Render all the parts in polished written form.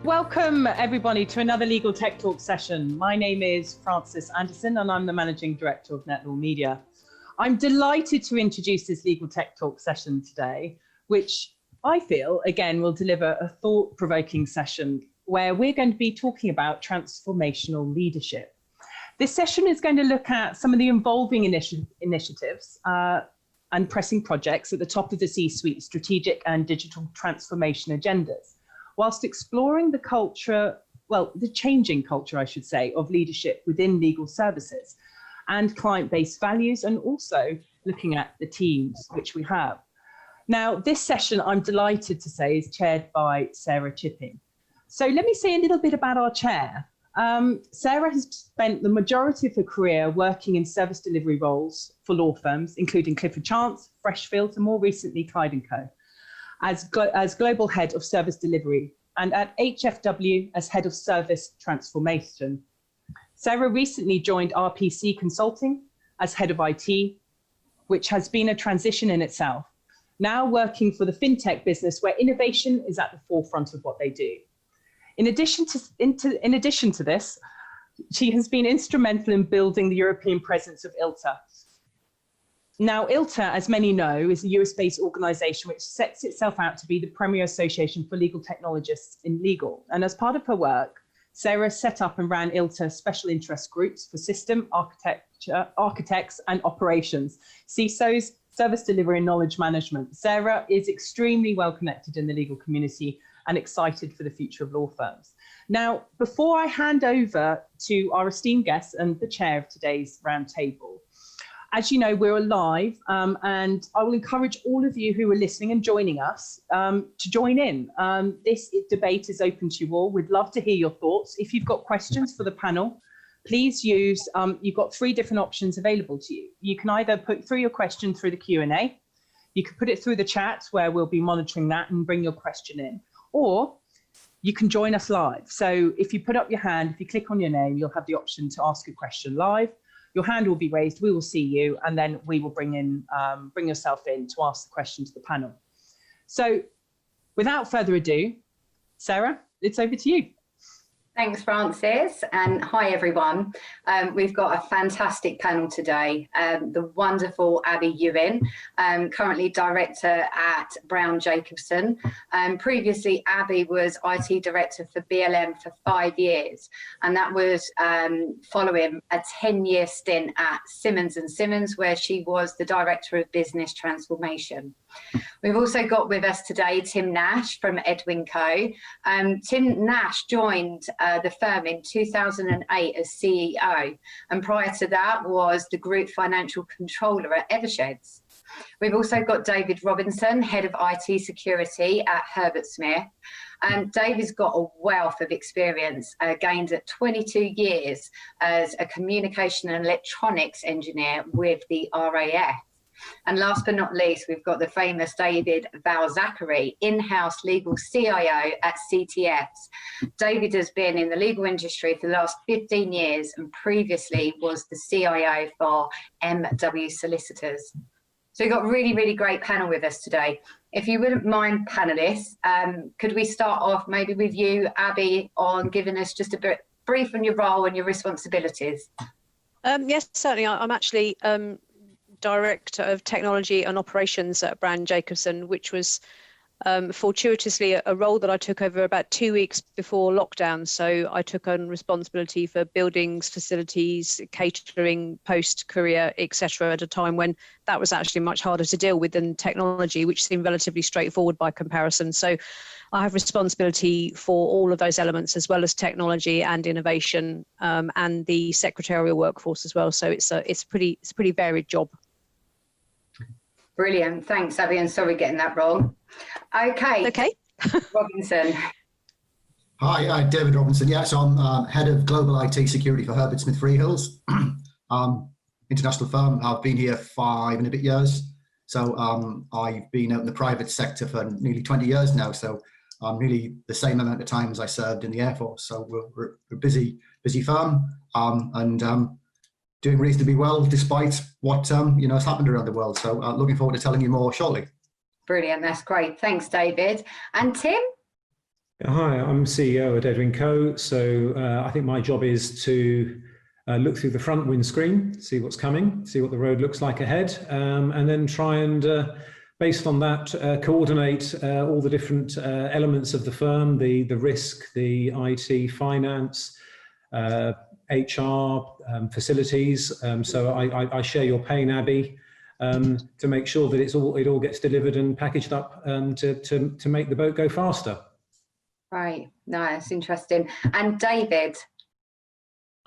Welcome everybody to another Legal Tech Talk session. My name is Frances Anderson and I'm the Managing Director of Net Law Media. I'm delighted to introduce this Legal Tech Talk session today, which I feel, again, will deliver a thought-provoking session where we're going to be talking about transformational leadership. This session is going to look at some of the evolving initiatives and pressing projects at the top of the C-suite strategic and digital transformation agendas, whilst exploring the culture, well, the changing culture, I should say, of leadership within legal services and client-based values, and also looking at the teams which we have. Now, this session, I'm delighted to say, is chaired by Sarah Chipping. So let me say a little bit about our chair. Sarah has spent the majority of her career working in service delivery roles for law firms, including Clifford Chance, Freshfields, and more recently Clyde & Co. As Global Head of Service Delivery, and at HFW as Head of Service Transformation. Sarah recently joined RPC Consulting as Head of IT, which has been a transition in itself, now working for the fintech business where innovation is at the forefront of what they do. In addition to this, she has been instrumental in building the European presence of ILTA. Now, ILTA, as many know, is a US-based organization which sets itself out to be the premier association for legal technologists in legal. And as part of her work, Sarah set up and ran ILTA special interest groups for system architects and operations, CISOs, service delivery and knowledge management. Sarah is extremely well connected in the legal community and excited for the future of law firms. Now, before I hand over to our esteemed guests and the chair of today's roundtable, as you know, we're live, and I will encourage all of you who are listening and joining us to join in. This debate is open to you all. We'd love to hear your thoughts. If you've got questions for the panel, please use, you've got 3 different options available to you. You can either put through your question through the Q&A, you can put it through the chat where we'll be monitoring that and bring your question in, or you can join us live. So if you put up your hand, if you click on your name, you'll have the option to ask a question live. Your hand will be raised, we will see you, and then we will bring yourself in to ask the question to the panel. So without further ado, Sarah, it's over to you. Thanks, Frances, and hi everyone. We've got a fantastic panel today. The wonderful Abby Ewing, currently director at Brown Jacobson. Previously, Abby was IT director for BLM for 5 years, and that was following a 10-year stint at Simmons & Simmons, where she was the director of business transformation. We've also got with us today Tim Nash from Edwin Co. Tim Nash joined the firm in 2008 as CEO, and prior to that was the group financial controller at Eversheds. We've also got David Robinson, head of IT security at Herbert Smith. David's got a wealth of experience gained at 22 years as a communication and electronics engineer with the RAF. And last but not least, we've got the famous David Val-Zachary, in-house legal CIO at CTFs. David has been in the legal industry for the last 15 years and previously was the CIO for MW Solicitors. So we've got a really, really great panel with us today. If you wouldn't mind, panelists, could we start off maybe with you, Abby, on giving us just a bit brief on your role and your responsibilities? Yes, certainly. I'm actually Director of Technology and Operations at Brown Jacobson, which was fortuitously a role that I took over about 2 weeks before lockdown. So I took on responsibility for buildings, facilities, catering, post-career, etc. at a time when that was actually much harder to deal with than technology, which seemed relatively straightforward by comparison. So I have responsibility for all of those elements, as well as technology and innovation, and the secretarial workforce as well. So it's a pretty varied job. Brilliant. Thanks, Abby, and sorry getting that wrong. Okay. Robinson. Hi, David Robinson. Yes, I'm head of global IT security for Herbert Smith Freehills, international firm. I've been here 5 and a bit years. So I've been out in the private sector for nearly 20 years now. So nearly the same amount of time as I served in the Air Force. So we're a busy firm, and doing reasonably well despite what has happened around the world. So looking forward to telling you more shortly. Brilliant, that's great. Thanks, David. And Tim? Hi, I'm CEO at Edwin Co. So I think my job is to look through the front windscreen, see what's coming, see what the road looks like ahead, and then try and, based on that, coordinate all the different elements of the firm, the risk, the IT, finance, HR, facilities. So I share your pain, Abby, to make sure that it all gets delivered and packaged up to make the boat go faster. Right, no, that's interesting. And David.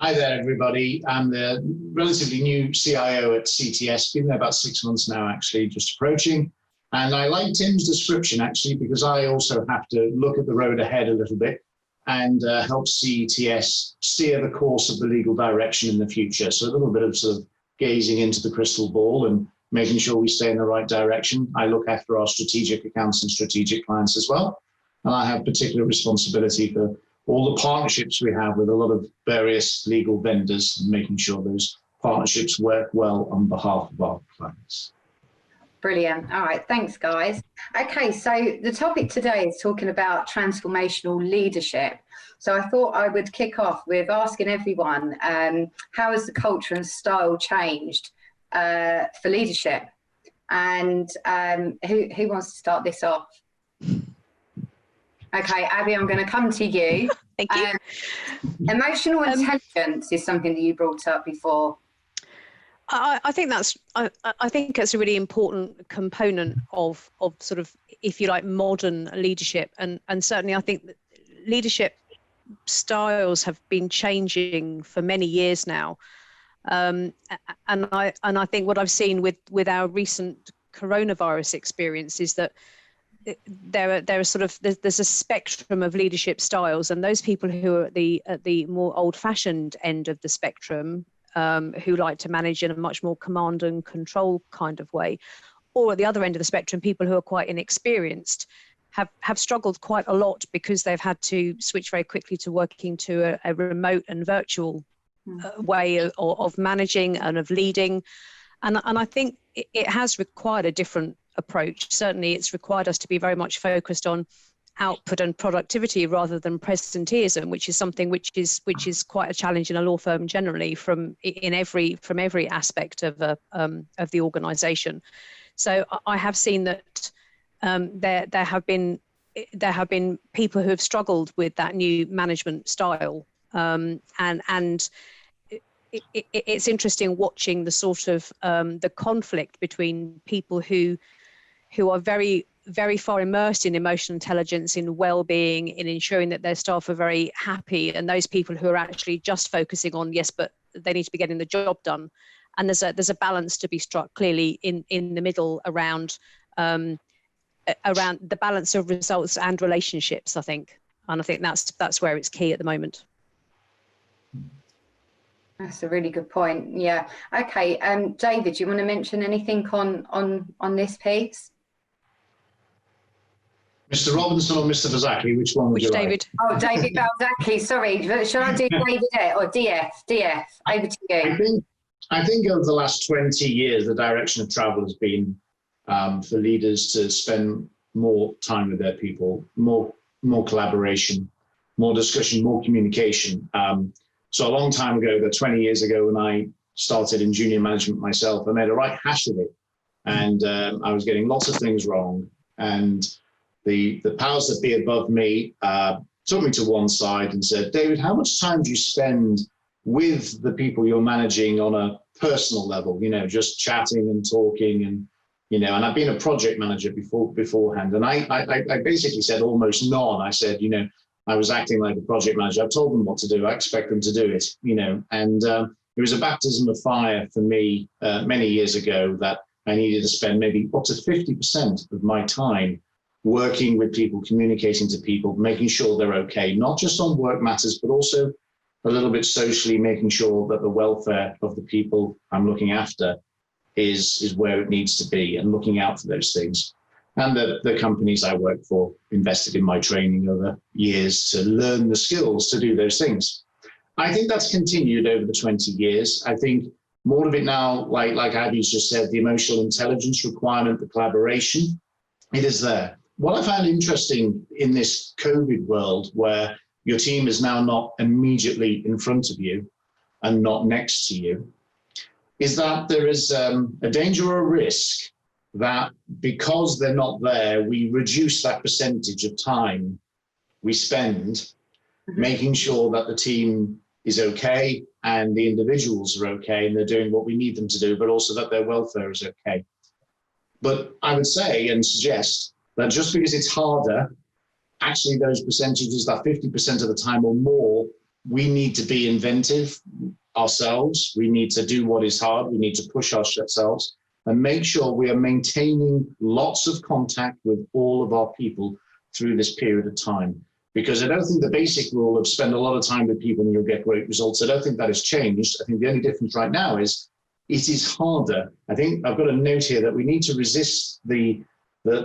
Hi there, everybody. I'm the relatively new CIO at CTS, been there about 6 months now, actually, just approaching. And I like Tim's description, actually, because I also have to look at the road ahead a little bit and help CTS steer the course of the legal direction in the future. So a little bit of sort of gazing into the crystal ball and making sure we stay in the right direction. I look after our strategic accounts and strategic clients as well. And I have particular responsibility for all the partnerships we have with a lot of various legal vendors and making sure those partnerships work well on behalf of our clients. Brilliant. All right, thanks, guys. Okay, so the topic today is talking about transformational leadership. So I thought I would kick off with asking everyone, how has the culture and style changed for leadership? And who wants to start this off? Okay, Abby, I'm going to come to you. Thank you. Emotional intelligence is something that you brought up before. I think that's a really important component of sort of, if you like, modern leadership, and certainly I think that leadership styles have been changing for many years now, and I think what I've seen with our recent coronavirus experience is that there's a spectrum of leadership styles, and those people who are at the more old-fashioned end of the spectrum, who like to manage in a much more command and control kind of way, or at the other end of the spectrum, people who are quite inexperienced have struggled quite a lot because they've had to switch very quickly to working to a remote and virtual way of managing and of leading, and I think it has required a different approach. Certainly it's required us to be very much focused on output and productivity rather than presenteeism, which is something which is quite a challenge in a law firm generally from every aspect of the organization. So I have seen that there have been people who have struggled with that new management style, and it's interesting watching the sort of the conflict between people who are very, very far immersed in emotional intelligence, in well-being, in ensuring that their staff are very happy, and those people who are actually just focusing on, yes, but they need to be getting the job done. And there's a balance to be struck clearly in the middle around the balance of results and relationships, I think. And I think that's where it's key at the moment. That's a really good point. Yeah. Okay. David, do you want to mention anything on this piece? Mr. Robinson or Mr. Vazaki, which one would you David? Oh, David Vazaki, sorry. Shall I do David or DF? DF, over to you. I think over the last 20 years, the direction of travel has been for leaders to spend more time with their people, more collaboration, more discussion, more communication. So a long time ago, about 20 years ago, when I started in junior management myself, I made a right hash of it. And I was getting lots of things wrong. And the powers that be above me took me to one side and said, David, how much time do you spend with the people you're managing on a personal level, just chatting and talking and, and I've been a project manager beforehand. And I basically said almost none. I said, I was acting like a project manager. I've told them what to do. I expect them to do it, and it was a baptism of fire for me many years ago that I needed to spend maybe up to 50% of my time working with people, communicating to people, making sure they're okay, not just on work matters, but also a little bit socially, making sure that the welfare of the people I'm looking after is where it needs to be, and looking out for those things. And the companies I work for invested in my training over years to learn the skills to do those things. I think that's continued over the 20 years. I think more of it now, like Abby's just said, the emotional intelligence requirement, the collaboration, it is there. what I found interesting in this COVID world, where your team is now not immediately in front of you and not next to you, is that there is a danger or a risk that because they're not there, we reduce that percentage of time we spend making sure that the team is okay and the individuals are okay and they're doing what we need them to do, but also that their welfare is okay. But I would say and suggest that just because it's harder, actually those percentages, that 50% of the time or more, we need to be inventive ourselves. We need to do what is hard. We need to push ourselves and make sure we are maintaining lots of contact with all of our people through this period of time. Because I don't think the basic rule of spend a lot of time with people and you'll get great results, I don't think that has changed. I think the only difference right now is it is harder. I think I've got a note here that we need to resist the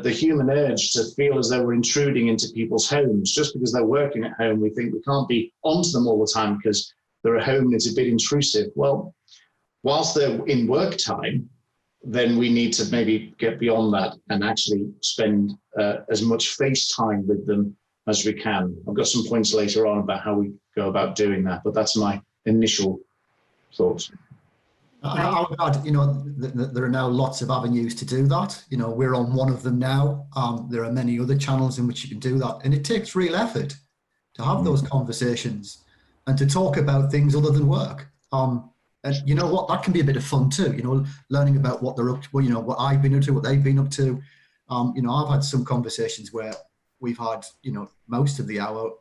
human urge to feel as though we're intruding into people's homes. Just because they're working at home, we think we can't be onto them all the time because they're at home and it's a bit intrusive. Well, whilst they're in work time, then we need to maybe get beyond that and actually spend as much face time with them as we can. I've got some points later on about how we go about doing that, but that's my initial thoughts. I would add, there are now lots of avenues to do that. We're on one of them now. There are many other channels in which you can do that. And it takes real effort to have those conversations and to talk about things other than work. And you know what, that can be a bit of fun too, learning about what they're up to, what I've been up to, what they've been up to. I've had some conversations where we've had, most of the hour,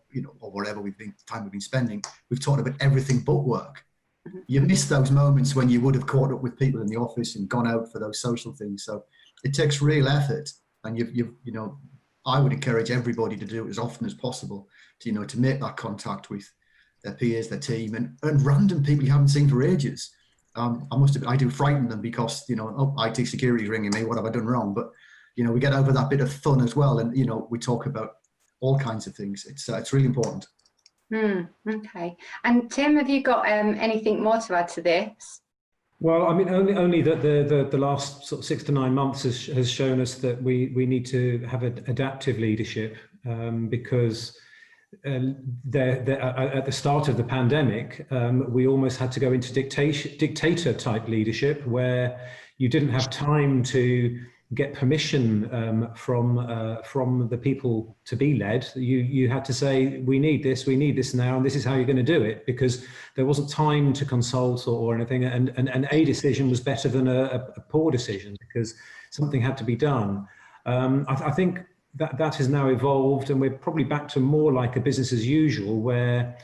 or whatever time we've been spending, we've talked about everything but work. You miss those moments when you would have caught up with people in the office and gone out for those social things. So it takes real effort, and I would encourage everybody to do it as often as possible to make that contact with their peers, their team, and random people you haven't seen for ages. I do frighten them because IT security is ringing me. What have I done wrong? But we get over that bit of fun as well, and we talk about all kinds of things. It's really important. Okay. And Tim, have you got anything more to add to this? Well, I mean, only that the last sort of 6 to 9 months has shown us that we need to have an adaptive leadership, because at the start of the pandemic, we almost had to go into dictator type leadership, where you didn't have time to get permission from the people to be led. You had to say, we need this now, and this is how you're going to do it, because there wasn't time to consult or anything, and a decision was better than a poor decision because something had to be done. I think that has now evolved, and we're probably back to more like a business as usual, where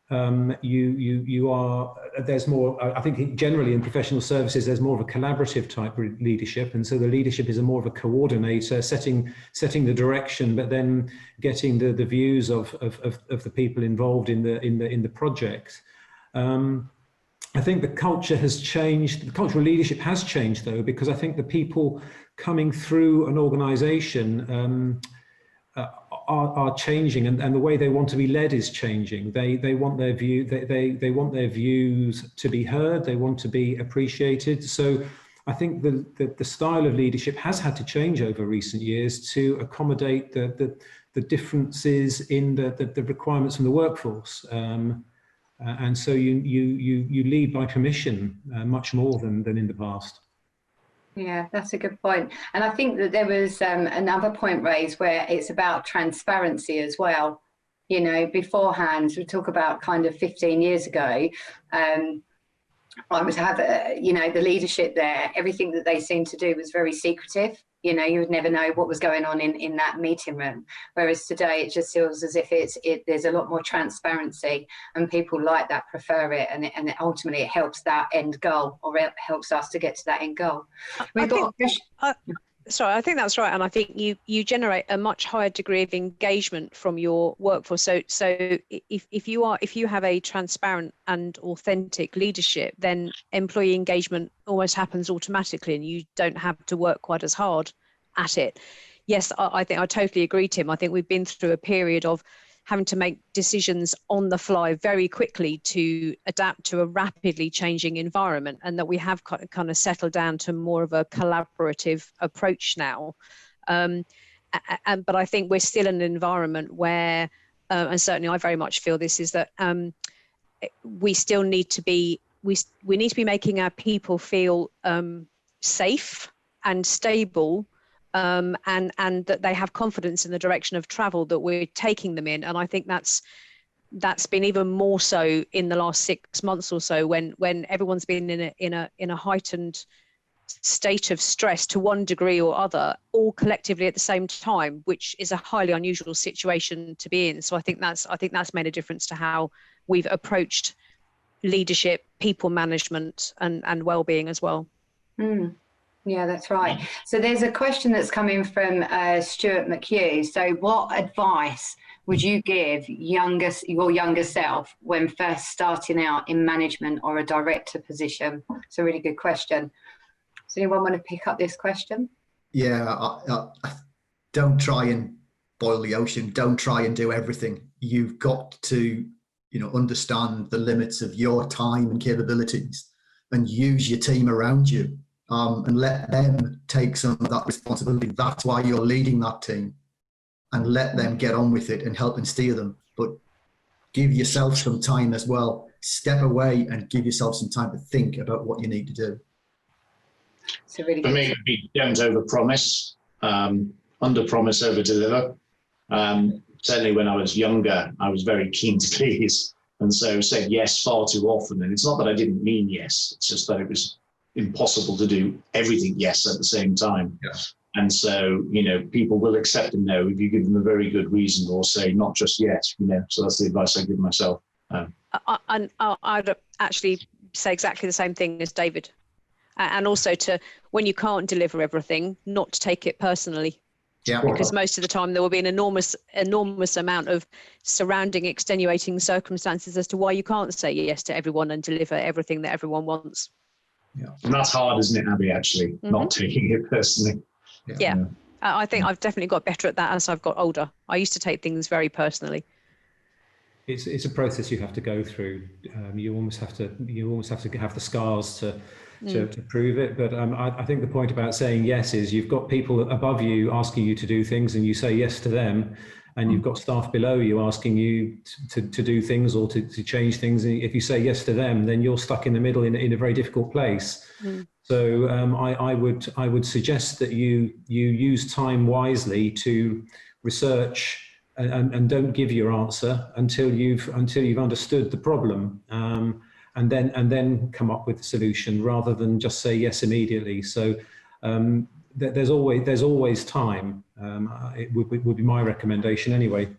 there's more, I think generally in professional services, there's more of a collaborative type of leadership. And so the leadership is more of a coordinator, setting the direction, but then getting the views of the people involved in the project. I think the culture has changed. The cultural leadership has changed though, because I think the people coming through an organization, are changing, and the way they want to be led is changing. They want their view. They want their views to be heard. They want to be appreciated. So I think the style of leadership has had to change over recent years to accommodate the differences in the requirements from the workforce. And so you lead by permission much more than in the past. Yeah, that's a good point. And I think that there was another point raised where it's about transparency as well. Beforehand, we talk about kind of 15 years ago, I would have, the leadership there, everything that they seemed to do was very secretive. You would never know what was going on in that meeting room. Whereas today, it just feels as if there's a lot more transparency, and people like that, prefer it, and ultimately it helps that end goal, or it helps us to get to that end goal. I think that's right, and I think you generate a much higher degree of engagement from your workforce. So if you have a transparent and authentic leadership, then employee engagement almost happens automatically, and you don't have to work quite as hard at it. Yes, I think I totally agree, Tim. I think we've been through a period of having to make decisions on the fly very quickly to adapt to a rapidly changing environment, and that we have kind of settled down to more of a collaborative approach now. but I think we're still in an environment where, and certainly I very much feel this, is that we still need to be, we need to be making our people feel safe and stable, and that they have confidence in the direction of travel that we're taking them in. And I think that's been even more so in the last 6 months or so, when everyone's been in a heightened state of stress to one degree or other, all collectively at the same time, which is a highly unusual situation to be in. So I think that's made a difference to how we've approached leadership, people management, and well-being as well. Yeah, that's right. So there's a question that's coming from Stuart McHugh. So what advice would you give your younger self when first starting out in management or a director position? It's a really good question. Does anyone want to pick up this question? Yeah, don't try and boil the ocean. Don't try and do everything. You've got to, understand the limits of your time and capabilities, and use your team around you, and let them take some of that responsibility. That's why you're leading that team, and let them get on with it and help and steer them. But give yourself some time as well. Step away and give yourself some time to think about what you need to do. So really For me, don't overpromise, underpromise, overdeliver. Certainly when I was younger, I was very keen to please, and so said yes far too often. And it's not that I didn't mean yes, it's just that it was impossible to do everything yes at the same time. Yeah. And so, people will accept a no if you give them a very good reason, or say not just yes, so that's the advice I give myself. I'd actually say exactly the same thing as David. And also to, when you can't deliver everything, not to take it personally. Yeah. Because most of the time there will be an enormous amount of surrounding extenuating circumstances as to why you can't say yes to everyone and deliver everything that everyone wants. Yeah. And that's hard, isn't it, Abby, actually, not taking it personally. Yeah. I think I've definitely got better at that as I've got older. I used to take things very personally. It's a process you have to go through. You almost have to have the scars to prove it. But I think the point about saying yes is you've got people above you asking you to do things, and you say yes to them, and you've got staff below you asking you to do things or to change things. And if you say yes to them, then you're stuck in the middle in a very difficult place. So I would suggest that you use time wisely to research. And don't give your answer until you've understood the problem, and then come up with a solution rather than just say yes immediately. So there's always time. It would be my recommendation anyway.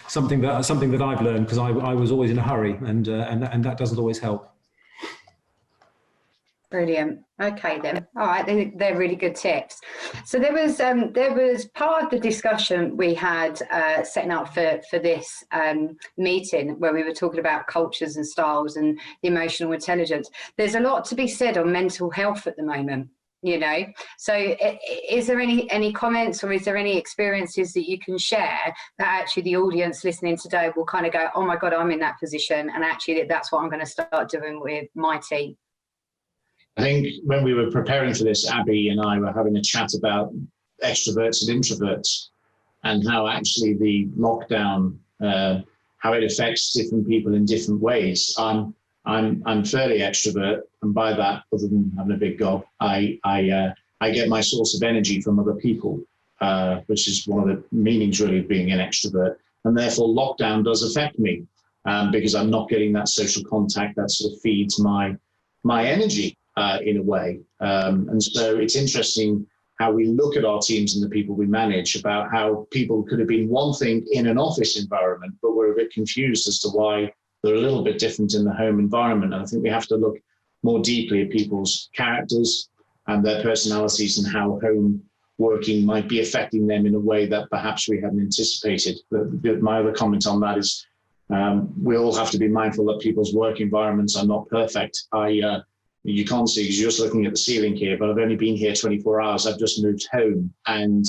Something that I've learned, because I was always in a hurry, and that doesn't always help. Brilliant. Okay then. All right, they're really good tips. So there was part of the discussion we had setting up for this meeting, where we were talking about cultures and styles and emotional intelligence. There's a lot to be said on mental health at the moment, So is there any comments, or is there any experiences that you can share that actually the audience listening today will kind of go, oh my God, I'm in that position, and actually that's what I'm going to start doing with my team? I think when we were preparing for this, Abby and I were having a chat about extroverts and introverts, and how actually the lockdown, how it affects different people in different ways. I'm fairly extrovert, and by that, other than having a big gob, I get my source of energy from other people, which is one of the meanings really of being an extrovert. And therefore, lockdown does affect me because I'm not getting that social contact that sort of feeds my energy. In a way. And so it's interesting how we look at our teams and the people we manage, about how people could have been one thing in an office environment, but we're a bit confused as to why they're a little bit different in the home environment. And I think we have to look more deeply at people's characters and their personalities, and how home working might be affecting them in a way that perhaps we hadn't anticipated. But my other comment on that is we all have to be mindful that people's work environments are not perfect. You can't see because you're just looking at the ceiling here, but I've only been here 24 hours. I've just moved home, and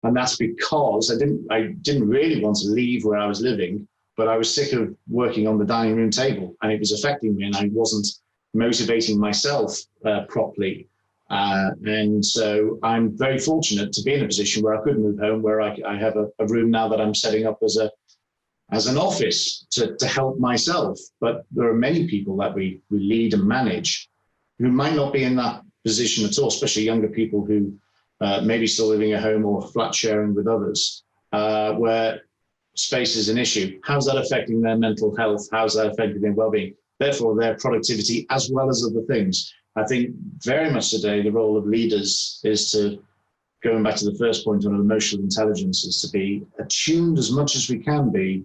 that's because I didn't really want to leave where I was living, but I was sick of working on the dining room table, and it was affecting me, and I wasn't motivating myself properly. And so I'm very fortunate to be in a position where I could move home, where I have a room now that I'm setting up as an office to help myself. But there are many people that we lead and manage who might not be in that position at all, especially younger people who maybe still living at home or flat sharing with others, where space is an issue. How's that affecting their mental health? How's that affecting their well-being? Therefore, their productivity as well as other things. I think very much today the role of leaders is to, going back to the first point on emotional intelligence, is to be attuned as much as we can be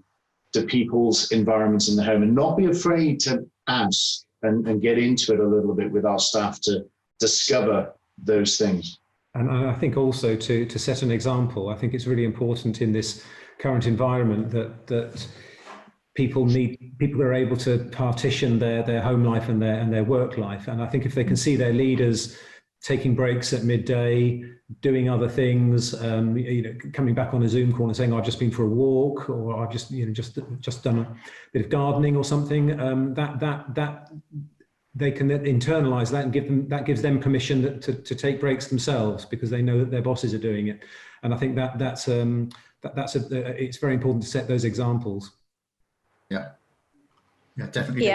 to people's environments in the home, and not be afraid to ask and get into it a little bit with our staff to discover those things. And I think also to set an example. I think it's really important in this current environment that people are able to partition their home life and their work life. And I think if they can see their leaders taking breaks at midday, doing other things, coming back on a Zoom call and saying, I've just been for a walk, or I've just done a bit of gardening or something, that they can internalize that and gives them permission to take breaks themselves, because they know that their bosses are doing it. And I think it's very important to set those examples. Yeah, definitely.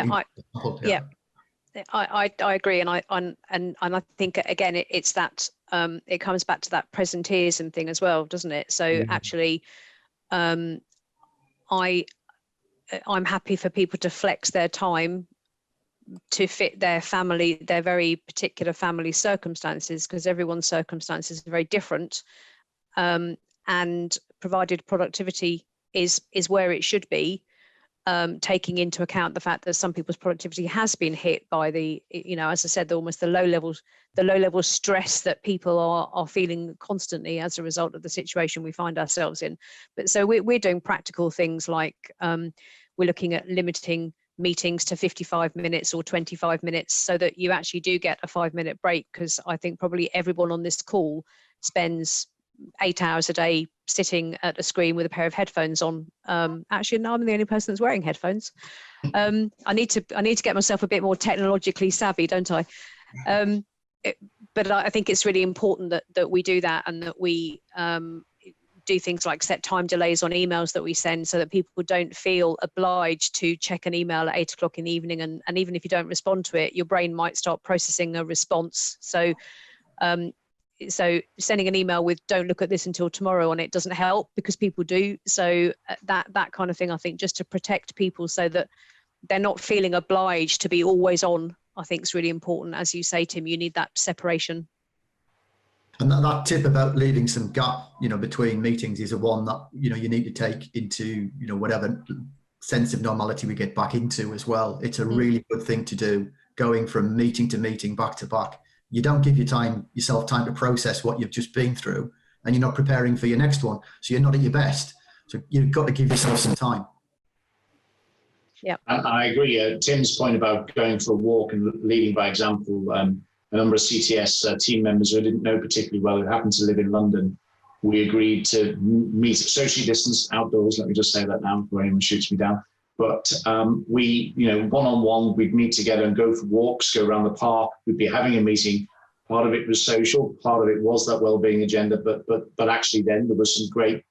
I agree, and I think again it's that it comes back to that presenteeism thing as well, doesn't it? So actually, I'm happy for people to flex their time to fit their very particular family circumstances, because everyone's circumstances are very different, and provided productivity is where it should be. Taking into account the fact that some people's productivity has been hit by the, as I said, almost the low level stress that people are feeling constantly as a result of the situation we find ourselves in. But so we're doing practical things like we're looking at limiting meetings to 55 minutes or 25 minutes so that you actually do get a 5-minute break, because I think probably everyone on this call spends 8 hours a day sitting at a screen with a pair of headphones on. Actually, no, I'm the only person that's wearing headphones. I need to get myself a bit more technologically savvy, don't I? But I think it's really important that we do that, and that we do things like set time delays on emails that we send, so that people don't feel obliged to check an email at 8 o'clock in the evening. And even if you don't respond to it, your brain might start processing a response. So sending an email with "don't look at this until tomorrow" on it doesn't help, because people do. So that kind of thing, I think, just to protect people so that they're not feeling obliged to be always on, I think is really important. As you say, Tim, you need that separation. And that tip about leaving some gap, between meetings is a one that, you need to take into, whatever sense of normality we get back into as well. It's a really good thing to do, going from meeting to meeting, back to back. You don't give yourself time to process what you've just been through, and you're not preparing for your next one. So you're not at your best. So you've got to give yourself some time. Yeah, I agree. Tim's point about going for a walk and leading by example. A number of CTS team members who I didn't know particularly well, who happened to live in London, we agreed to meet socially distanced outdoors. Let me just say that now before anyone shoots me down. But we, one-on-one, we'd meet together and go for walks, go around the park. We'd be having a meeting. Part of it was social, part of it was that well-being agenda. But actually, then there was some great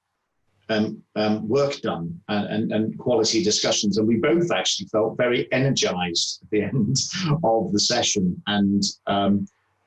work done and quality discussions, and we both actually felt very energized at the end of the session. And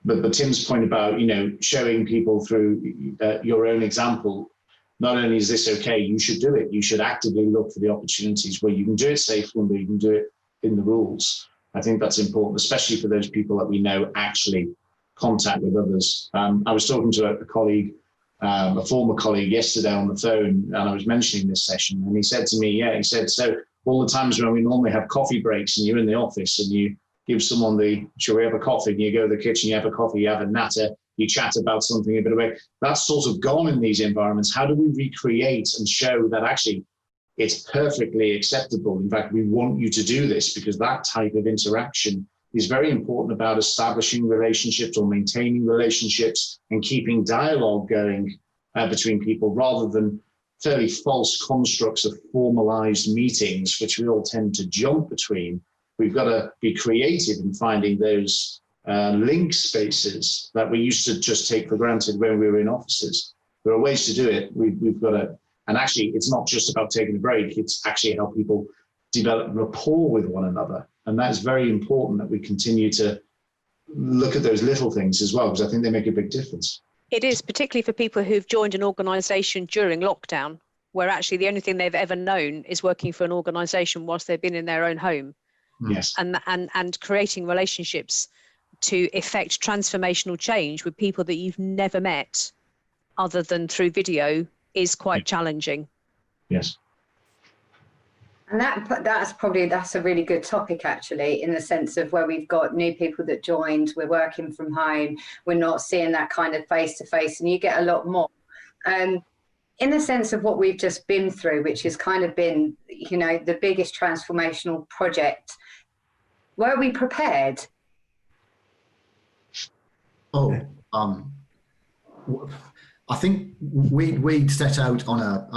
but Tim's point about showing people through your own example, not only is this okay, you should do it, you should actively look for the opportunities where you can do it safely and where you can do it in the rules. I think that's important, especially for those people that we know actually contact with others. I was talking to a colleague, a former colleague yesterday on the phone, and I was mentioning this session, and he said to me, so all the times when we normally have coffee breaks and you're in the office and you give someone shall we have a coffee, and you go to the kitchen, you have a coffee, you have a natter, you chat about something a bit away. That's sort of gone in these environments. How do we recreate and show that actually it's perfectly acceptable? In fact, we want you to do this, because that type of interaction is very important about establishing relationships or maintaining relationships and keeping dialogue going between people, rather than fairly false constructs of formalized meetings, which we all tend to jump between. We've got to be creative in finding those link spaces that we used to just take for granted when we were in offices. There are ways to do it. We've got to, and actually it's not just about taking a break, it's actually how people develop rapport with one another. And that is very important that we continue to look at those little things as well, because I think they make a big difference. It is, particularly for people who've joined an organisation during lockdown, where actually the only thing they've ever known is working for an organisation whilst they've been in their own home. Yes. And creating relationships to effect transformational change with people that you've never met other than through video is quite challenging. Yes. And that's a really good topic, actually, in the sense of where we've got new people that joined, we're working from home, we're not seeing that kind of face-to-face, and you get a lot more. In the sense of what we've just been through, which has kind of been, you know, the biggest transformational project, were we prepared? I think we'd set out on a,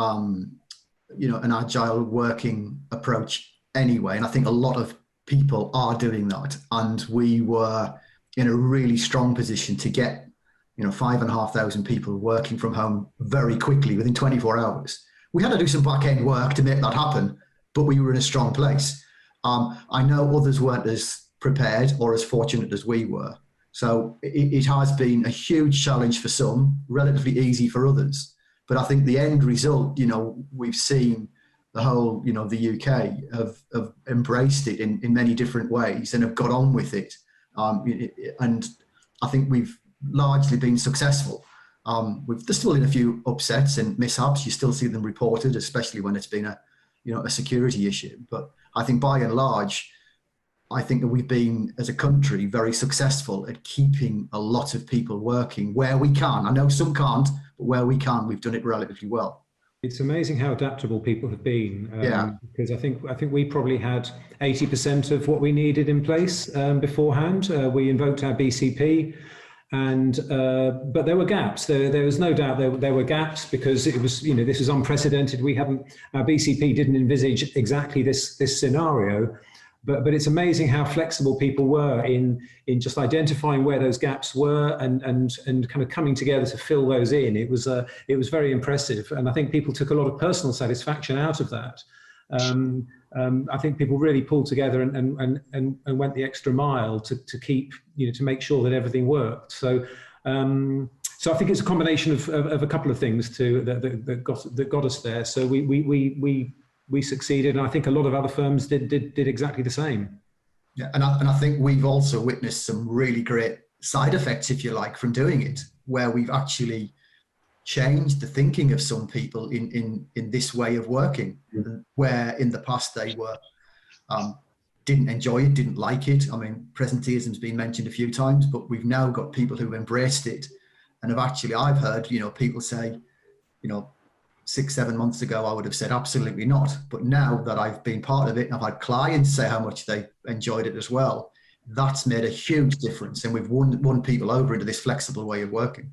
an agile working approach anyway. And I think a lot of people are doing that. And we were in a really strong position to get, 5,500 people working from home very quickly within 24 hours. We had to do some back end work to make that happen, but we were in a strong place. I know others weren't as prepared or as fortunate as we were. So it has been a huge challenge for some, relatively easy for others. But I think the end result, we've seen the whole, the UK have embraced it in many different ways and have got on with it. And I think we've largely been successful. There's still been a few upsets and mishaps. You still see them reported, especially when it's been a security issue. But I think by and large, I think that we've been, as a country, very successful at keeping a lot of people working where we can. I know some can't, but where we can, we've done it relatively well. It's amazing how adaptable people have been. Because I think we probably had 80% of what we needed in place beforehand. We invoked our BCP, but there were gaps. There was no doubt there were gaps because it was, this is unprecedented. Our BCP didn't envisage exactly this scenario. But it's amazing how flexible people were in just identifying where those gaps were and kind of coming together to fill those in. It was very impressive, and I think people took a lot of personal satisfaction out of that. I think people really pulled together and went the extra mile to keep, to make sure that everything worked. So I think it's a combination of a couple of things that got us there. So we succeeded, and I think a lot of other firms did exactly the same. Yeah, and I think we've also witnessed some really great side effects, if you like, from doing it, where we've actually changed the thinking of some people in this way of working, where in the past they were didn't enjoy it, didn't like it. I mean, presenteeism's been mentioned a few times, but we've now got people who've embraced it and have actually, I've heard, people say, 6-7 months ago, I would have said absolutely not. But now that I've been part of it and I've had clients say how much they enjoyed it as well, that's made a huge difference. And we've won people over into this flexible way of working.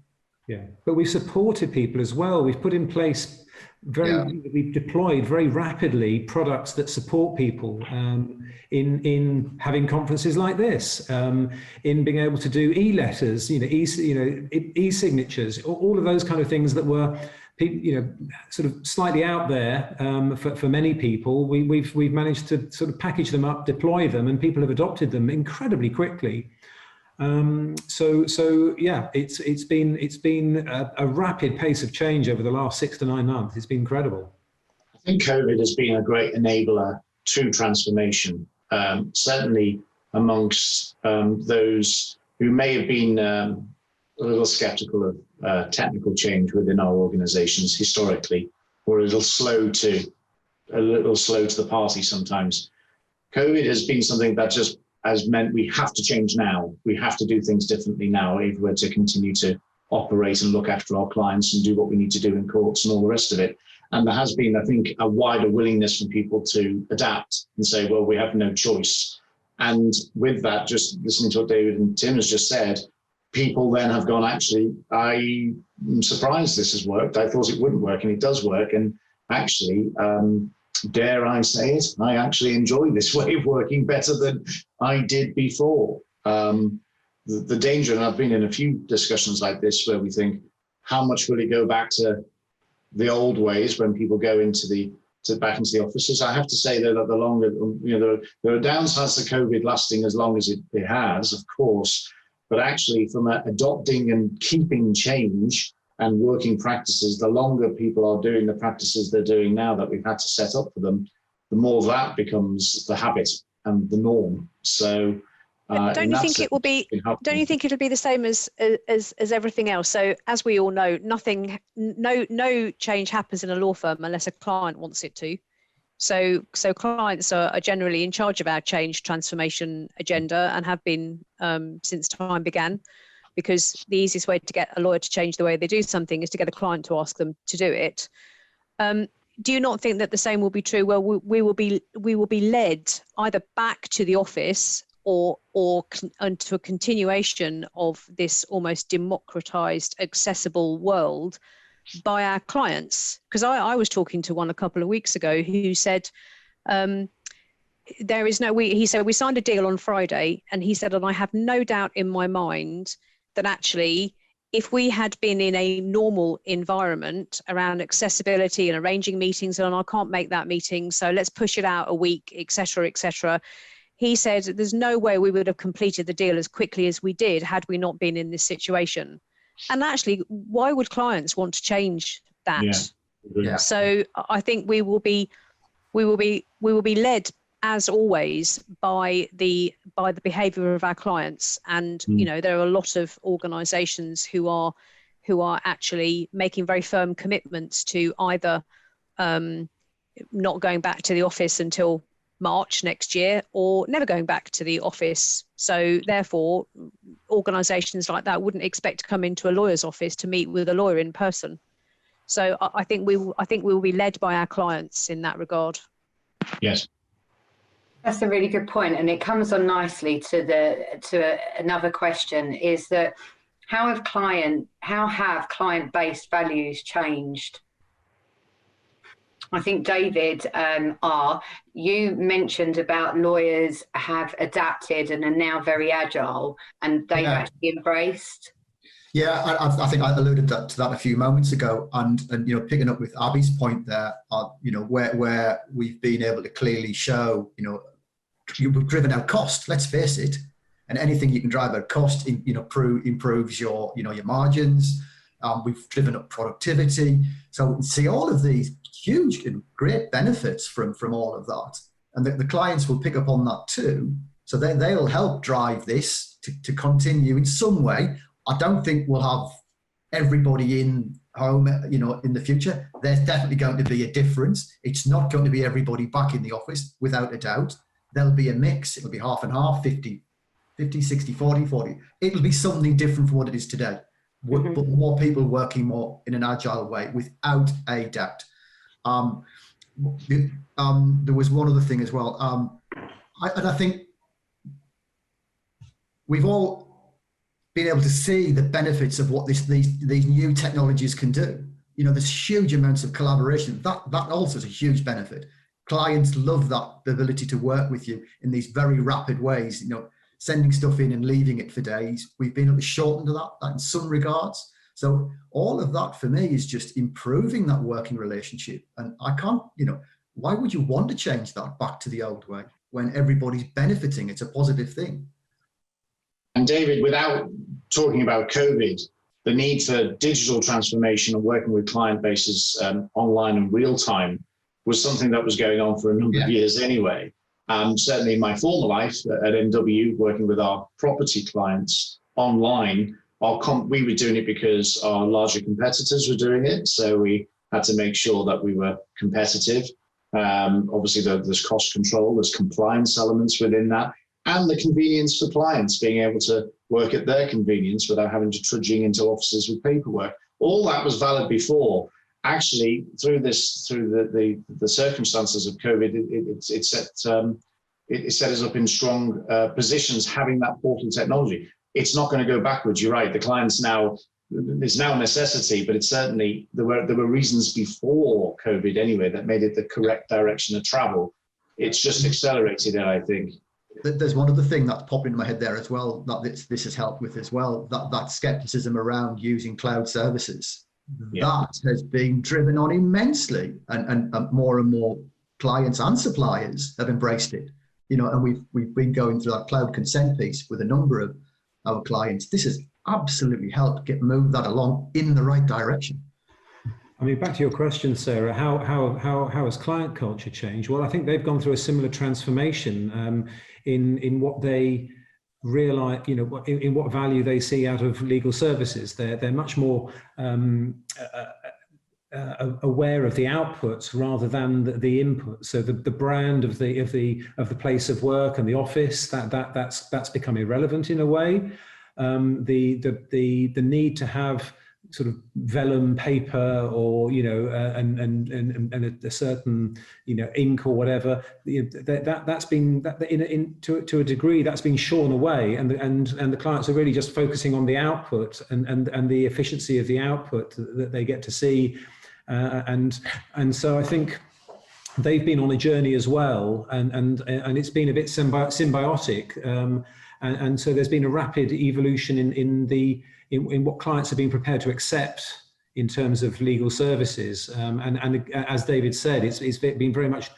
Yeah, but we've supported people as well. We've put in place we've deployed very rapidly products that support people in having conferences like this, in being able to do e-letters, e-signatures, all of those kind of things that were sort of slightly out there for many people. We've managed to sort of package them up, deploy them, and people have adopted them incredibly quickly. It's been a rapid pace of change over the last 6 to 9 months. It's been incredible. I think COVID has been a great enabler to transformation, certainly amongst those who may have been a little skeptical of technical change within our organizations historically, or a little slow to the party sometimes. COVID has been something that just has meant we have to change now. We have to do things differently now if we're to continue to operate and look after our clients and do what we need to do in courts and all the rest of it. And there has been, I think, a wider willingness from people to adapt and say, well, we have no choice. And with that, just listening to what David and Tim has just said, people then have gone, actually, I'm surprised this has worked. I thought it wouldn't work, and it does work. And actually, dare I say it, I actually enjoy this way of working better than I did before. the danger, and I've been in a few discussions like this where we think, how much will it go back to the old ways when people go back into the offices? I have to say though that the longer, there are downsides to COVID lasting as long as it has, of course, but actually from adopting and keeping change and working practices, the longer people are doing the practices they're doing now that we've had to set up for them, the more that becomes the habit and the norm. So don't you think it will be? Don't you think it'll be the same as everything else? So as we all know, no change happens in a law firm unless a client wants it to. So clients are generally in charge of our change transformation agenda and have been since time began, because the easiest way to get a lawyer to change the way they do something is to get a client to ask them to do it. Do you not think that the same will be true? Well, we will be led either back to the office or into a continuation of this almost democratized, accessible world by our clients. Because I was talking to one a couple of weeks ago who said, he said, we signed a deal on Friday, and he said, and I have no doubt in my mind that actually, if we had been in a normal environment around accessibility and arranging meetings, and I can't make that meeting, so let's push it out a week, etc. He said, there's no way we would have completed the deal as quickly as we did had we not been in this situation. And actually, why would clients want to change that? Yeah. So I think we will be led, as always, by the behaviour of our clients. And there are a lot of organisations who are actually making very firm commitments to either not going back to the office until March next year, or never going back to the office. So therefore, organisations like that wouldn't expect to come into a lawyer's office to meet with a lawyer in person. So I think we will be led by our clients in that regard. Yes. That's a really good point, and it comes on nicely to another question: is that how have client-based values changed? I think, David, you mentioned about lawyers have adapted and are now very agile, and they've actually embraced. Yeah, I think I alluded to that a few moments ago, and picking up with Abby's point there, where we've been able to clearly show, you've driven out cost. Let's face it, and anything you can drive out cost, improves your margins. We've driven up productivity, so we can see all of these huge and great benefits from all of that, and the clients will pick up on that too. So they'll help drive this to continue in some way. I don't think we'll have everybody in home, in the future. There's definitely going to be a difference. It's not going to be everybody back in the office, without a doubt. There'll be a mix. It'll be half and half, 50, 60, 40. It'll be something different from what it is today. But more people working more in an agile way, without a doubt. There was one other thing as well. I think we've all been able to see the benefits of what these new technologies can do. There's huge amounts of collaboration. That also is a huge benefit. Clients love that, the ability to work with you in these very rapid ways, sending stuff in and leaving it for days. We've been able to shorten to that in some regards. So all of that for me is just improving that working relationship. And I can't, why would you want to change that back to the old way when everybody's benefiting? It's a positive thing. And David, without talking about COVID, the need for digital transformation and working with client bases online and real time was something that was going on for a number of years anyway. Certainly in my former life at MW, working with our property clients online, we were doing it because our larger competitors were doing it. So we had to make sure that we were competitive. Obviously, there's cost control, there's compliance elements within that, and the convenience for clients, being able to work at their convenience without having to trudging into offices with paperwork. All that was valid before. Actually, through the circumstances of COVID, it set us up in strong positions, having that portal technology. It's not going to go backwards. You're right. The clients now, it's now a necessity, but it's certainly, there were reasons before COVID anyway that made it the correct direction of travel. It's just accelerated it, I think. There's one other thing that's popping in my head there as well, that this has helped with as well, that skepticism around using cloud services. Yeah. That has been driven on immensely, and more clients and suppliers have embraced it. You know, and we've been going through that cloud consent piece with a number of our clients. This has absolutely helped move that along in the right direction. I mean, back to your question, Sarah, how has client culture changed? Well, I think they've gone through a similar transformation in what they realize, you know, in what value they see out of legal services. They're much more aware of the outputs rather than the input. So the brand of the place of work and the office, that's become irrelevant in a way. The need to have sort of vellum paper, or you know, and a certain, you know, ink or whatever, that's been to a degree that's been shorn away, and the clients are really just focusing on the output and the efficiency of the output that they get to see, and so I think they've been on a journey as well, and it's been a bit symbiotic, and so there's been a rapid evolution in what clients have been prepared to accept in terms of legal services. And as David said, it's been very much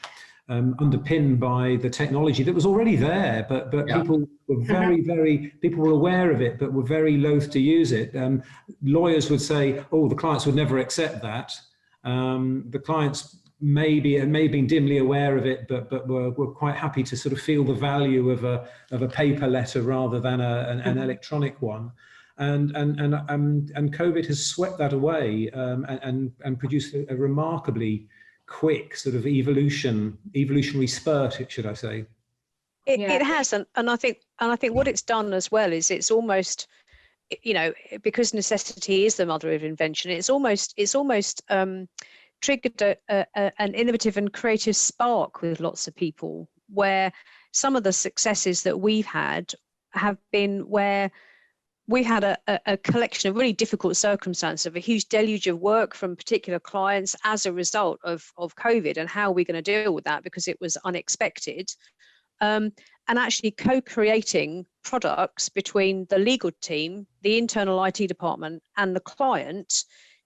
underpinned by the technology that was already there, but yeah. People were people were aware of it, but were very loath to use it. Lawyers would say, oh, the clients would never accept that. The clients may have been dimly aware of it, but were quite happy to sort of feel the value of a paper letter rather than an electronic one. And COVID has swept that away, and produced a remarkably quick sort of evolutionary spurt, should I say? It has, and I think what it's done as well is it's almost, you know, because necessity is the mother of invention. It's almost triggered an innovative and creative spark with lots of people, where some of the successes that we've had have been where we had a collection of really difficult circumstances, of a huge deluge of work from particular clients as a result of COVID, and how we're going to deal with that because it was unexpected. And actually co-creating products between the legal team, the internal IT department, and the client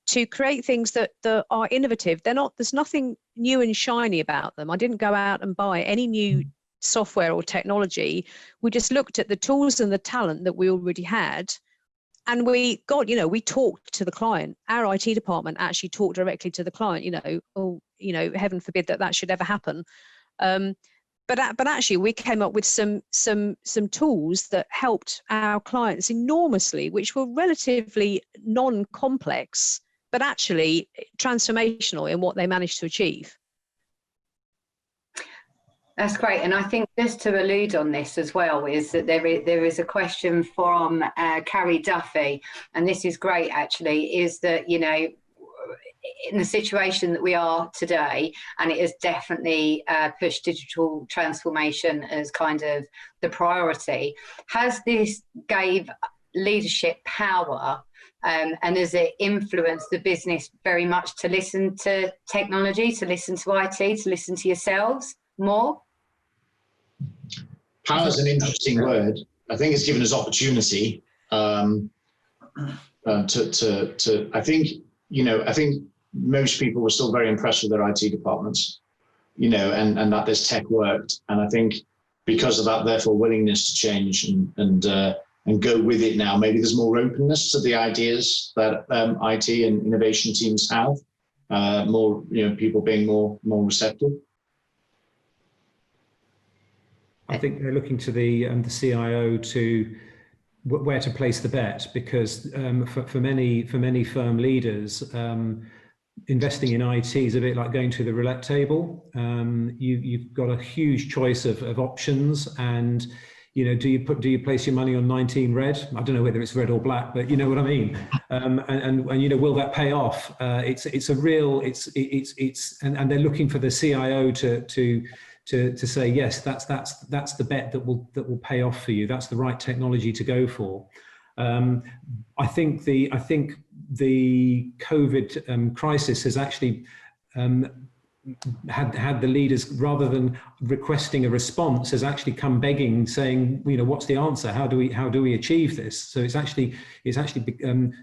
to create things that are innovative. There's nothing new and shiny about them. I didn't go out and buy any new software or technology. We just looked at the tools and the talent that we already had, and we talked to the client. Our IT department actually talked directly to the client. Heaven forbid that should ever happen. But actually, we came up with some tools that helped our clients enormously, which were relatively non-complex, but actually transformational in what they managed to achieve. That's great. And I think just to allude on this as well is that there is a question from Carrie Duffy, and this is great actually, is that, you know, in the situation that we are today, and it has definitely pushed digital transformation as kind of the priority, has this gave leadership power, and has it influenced the business very much to listen to technology, to listen to IT, to listen to yourselves more? Power is an interesting word. I think it's given us opportunity I think most people were still very impressed with their IT departments, you know, and that this tech worked. And I think because of that, therefore, willingness to change and go with it now. Maybe there's more openness to the ideas that IT and innovation teams have. More, you know, people being more receptive. I think they're looking to the CIO to where to place the bet, because for many firm leaders, investing in IT is a bit like going to the roulette table. You've got a huge choice of options, and you know, do you place your money on 19 red? I don't know whether it's red or black, but you know what I mean. And you know, will that pay off? And they're looking for the CIO to say, yes, that's the bet that will pay off for you. That's the right technology to go for. I think the COVID crisis has actually had the leaders, rather than requesting a response, has actually come begging, saying, what's the answer? How do we achieve this? So it's actually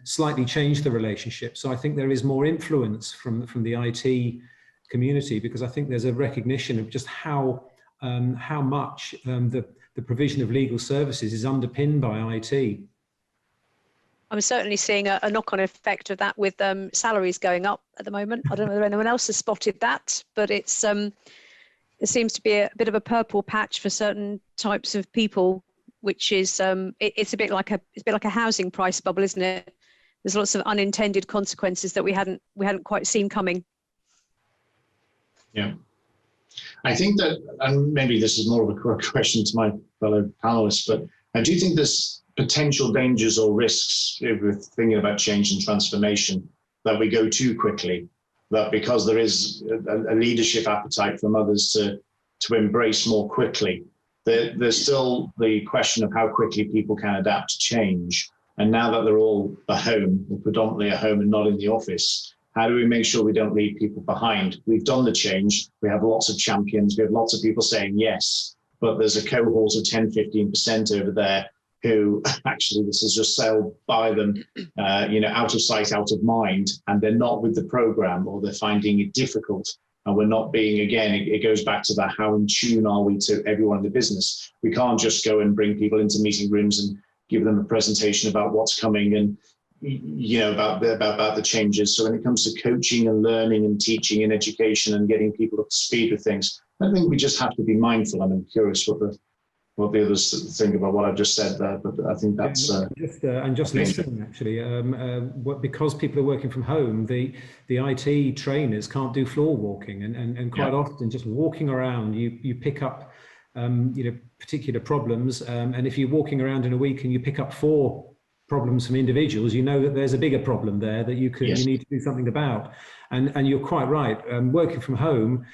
slightly changed the relationship. So I think there is more influence from the IT community, because I think there's a recognition of just how much the provision of legal services is underpinned by IT. I'm certainly seeing a knock-on effect of that with salaries going up at the moment. I don't know whether anyone else has spotted that, but it's there seems to be a bit of a purple patch for certain types of people, which is it's a bit like a housing price bubble, isn't it? There's lots of unintended consequences that we hadn't quite seen coming. Yeah, I think that, and maybe this is more of a question to my fellow panelists, but I do think there's potential dangers or risks if we're thinking about change and transformation, that we go too quickly, that because there is a leadership appetite from others to embrace more quickly, there's still the question of how quickly people can adapt to change. And now that they're all at home, or predominantly at home and not in the office, how do we make sure we don't leave people behind? We've done the change. We have lots of champions. We have lots of people saying yes, but there's a cohort of 10, 15% over there who actually this has just sailed by them, out of sight, out of mind, and they're not with the program, or they're finding it difficult. And we're not being, again, it goes back to that, how in tune are we to everyone in the business? We can't just go and bring people into meeting rooms and give them a presentation about what's coming and, about the changes. So when it comes to coaching and learning and teaching and education and getting people up to speed with things, I think we just have to be mindful. And I'm curious what the others think about what I've just said there, but I think that's just listening actually. Because people are working from home, the IT trainers can't do floor walking, and quite often just walking around, you pick up particular problems, and if you're walking around in a week and you pick up 4 problems from individuals, that there's a bigger problem there that you need to do something about. And you're quite right. Working from home,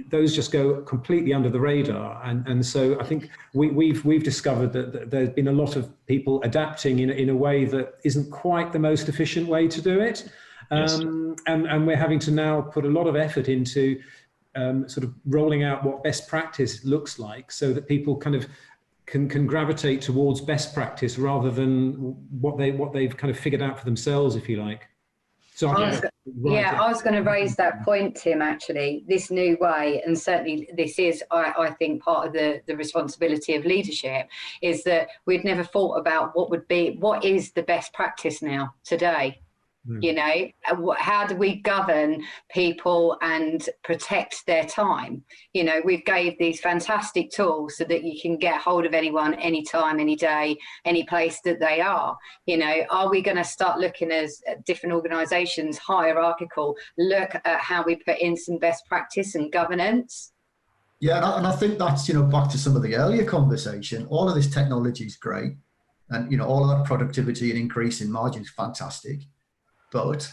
those just go completely under the radar. And so I think we've discovered that there's been a lot of people adapting in a way that isn't quite the most efficient way to do it. And we're having to now put a lot of effort into sort of rolling out what best practice looks like, so that people kind of can gravitate towards best practice rather than what they've kind of figured out for themselves, if you like. So I was going to raise that point, Tim, actually, this new way, and certainly this is, I think, part of the responsibility of leadership, is that we'd never thought about what is the best practice now, today. How do we govern people and protect their time? We've gave these fantastic tools so that you can get hold of anyone, anytime, any day, any place that they are. Are we going to start looking as different organizations, hierarchical, look at how we put in some best practice and governance? Yeah, and I think that's, back to some of the earlier conversation, all of this technology is great, and, all of that productivity and increase in margin is fantastic. But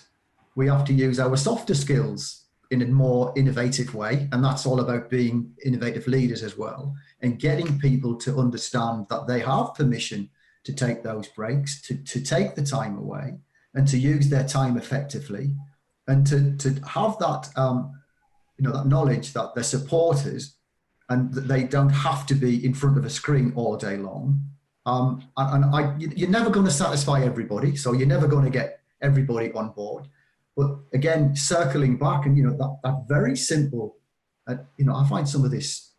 we have to use our softer skills in a more innovative way. And that's all about being innovative leaders as well, and getting people to understand that they have permission to take those breaks, to take the time away, and to use their time effectively, and to have that, that knowledge that they're supporters and that they don't have to be in front of a screen all day long. You're never going to satisfy everybody. So you're never going to get everybody on board. But again, circling back, and that very simple, I find some of this,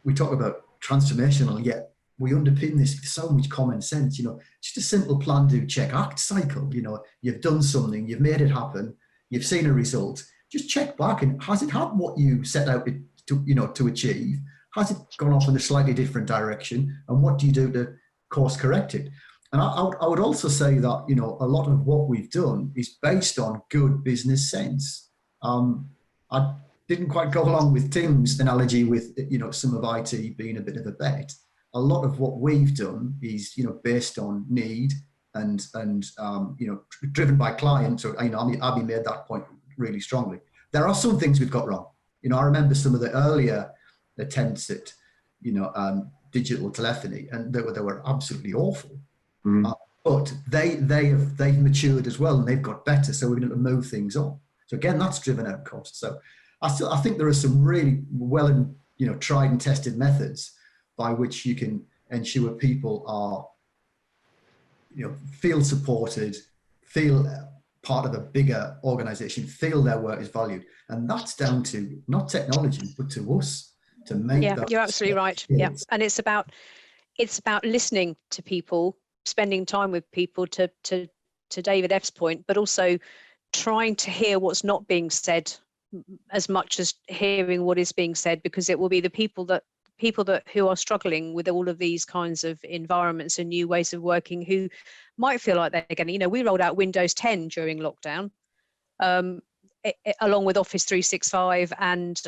we talk about transformational, yet we underpin this with so much common sense. Just a simple plan, do, check, act cycle. You've done something, you've made it happen, you've seen a result. Just check back, and has it had what you set out to achieve? Has it gone off in a slightly different direction? And what do you do to course correct it? And I would also say that, a lot of what we've done is based on good business sense. I didn't quite go along with Tim's analogy with, some of IT being a bit of a bet. A lot of what we've done is, based on need and driven by clients. Or, Abby made that point really strongly. There are some things we've got wrong. I remember some of the earlier attempts at, digital telephony, and they were absolutely awful. But they've matured as well, and they've got better. So we're going to move things on. So again, that's driven out costs. So I think there are some really well and tried and tested methods by which you can ensure people are feel supported, feel part of a bigger organization, feel their work is valued. And that's down to not technology, but to us to make Yeah, those you're absolutely right. skills. Yeah. And it's about listening to people, spending time with people, to David F's point, but also trying to hear what's not being said as much as hearing what is being said, because it will be the people that who are struggling with all of these kinds of environments and new ways of working, who might feel like they're getting, we rolled out Windows 10 during lockdown, along with Office 365, and